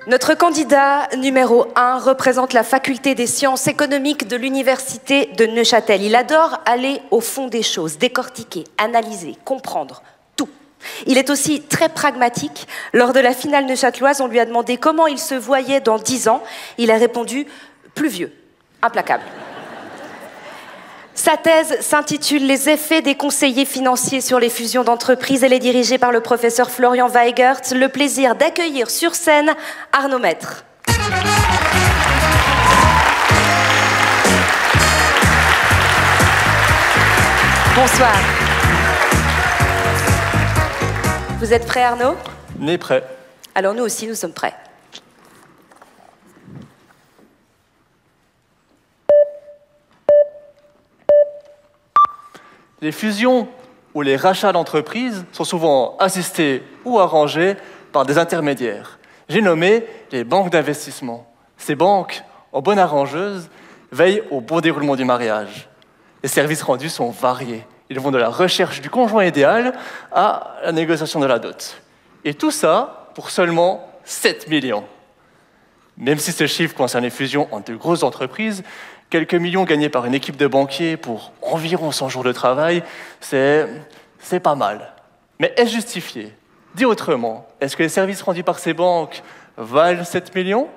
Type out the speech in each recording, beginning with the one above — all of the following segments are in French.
Notre candidat numéro 1 représente la faculté des sciences économiques de l'université de Neuchâtel. Il adore aller au fond des choses, décortiquer, analyser, comprendre tout. Il est aussi très pragmatique. Lors de la finale neuchâteloise, on lui a demandé comment il se voyait dans 10 ans. Il a répondu « plus vieux, implacable ». Sa thèse s'intitule « Les effets des conseillers financiers sur les fusions d'entreprises ». Elle est dirigée par le professeur Florian Weigert. Le plaisir d'accueillir sur scène Arnaud Maître. Bonsoir. Vous êtes prêt, Arnaud? On est prêt. Alors nous aussi, nous sommes prêts. Les fusions ou les rachats d'entreprises sont souvent assistés ou arrangés par des intermédiaires. J'ai nommé les banques d'investissement. Ces banques, en bonne arrangeuse, veillent au bon déroulement du mariage. Les services rendus sont variés. Ils vont de la recherche du conjoint idéal à la négociation de la dot. Et tout ça pour seulement 7 millions. Même si ce chiffre concerne les fusions entre de grosses entreprises, quelques millions gagnés par une équipe de banquiers pour environ 100 jours de travail, c'est pas mal. Mais est-ce justifié? Dit autrement, est-ce que les services rendus par ces banques valent 7 millions?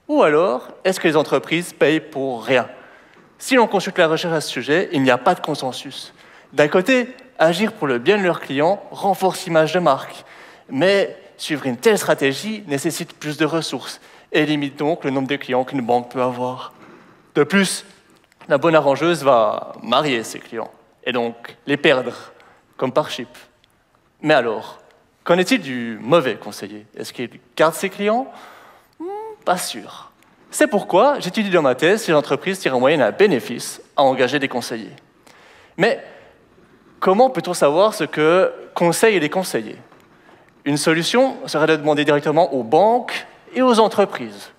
Ou alors, est-ce que les entreprises payent pour rien? Si l'on consulte la recherche à ce sujet, il n'y a pas de consensus. D'un côté, agir pour le bien de leurs clients renforce l'image de marque. Mais suivre une telle stratégie nécessite plus de ressources et limite donc le nombre de clients qu'une banque peut avoir. De plus, la bonne arrangeuse va marier ses clients et donc les perdre, comme par chip. Mais alors, qu'en est-il du mauvais conseiller? Est-ce qu'il garde ses clients? Pas sûr. C'est pourquoi j'étudie dans ma thèse si l'entreprise tire en moyenne un bénéfice à engager des conseillers. Mais comment peut-on savoir ce que conseillent les conseillers? Une solution serait de demander directement aux banques et aux entreprises.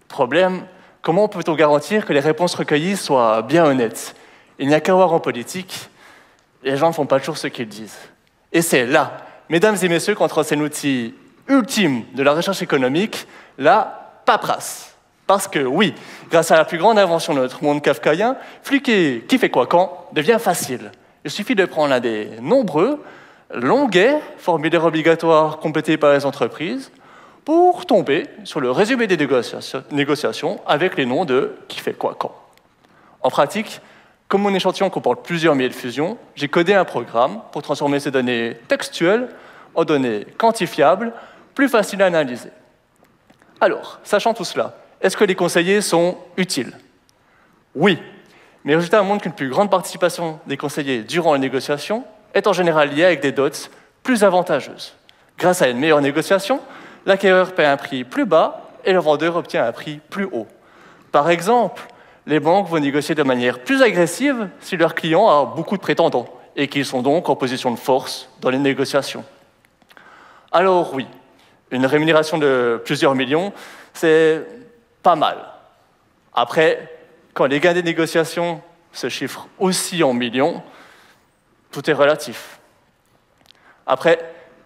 Problème, comment peut-on garantir que les réponses recueillies soient bien honnêtes? Il n'y a qu'à voir en politique, les gens ne font pas toujours ce qu'ils disent. Et c'est là, mesdames et messieurs, qu'entre un outil ultime de la recherche économique, la paperasse. Parce que oui, grâce à la plus grande invention de notre monde kafkaïen, fliquer qui fait quoi quand devient facile. Il suffit de prendre l'un des nombreux longuets formulaires obligatoires complétés par les entreprises pour tomber sur le résumé des négociations avec les noms de qui fait quoi quand. En pratique, comme mon échantillon comporte plusieurs milliers de fusions, j'ai codé un programme pour transformer ces données textuelles en données quantifiables, plus faciles à analyser. Alors, sachant tout cela, est-ce que les conseillers sont utiles? Oui, mais les résultats montrent qu'une plus grande participation des conseillers durant les négociations est en général liée avec des dots plus avantageuses. Grâce à une meilleure négociation, l'acquéreur paie un prix plus bas et le vendeur obtient un prix plus haut. Par exemple, les banques vont négocier de manière plus agressive si leur client a beaucoup de prétendants et qu'ils sont donc en position de force dans les négociations. Alors oui, une rémunération de plusieurs millions, c'est pas mal. Après, quand les gains des négociations se chiffrent aussi en millions, tout est relatif. Après,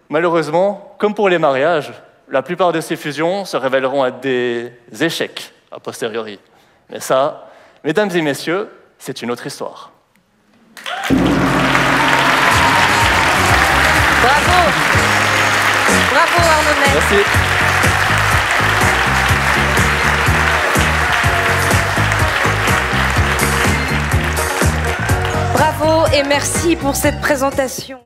malheureusement, comme pour les mariages, la plupart de ces fusions se révéleront être des échecs a posteriori. Mais ça, mesdames et messieurs, c'est une autre histoire. Bravo! Bravo, Arnaud Maître. Merci. Bravo et merci pour cette présentation.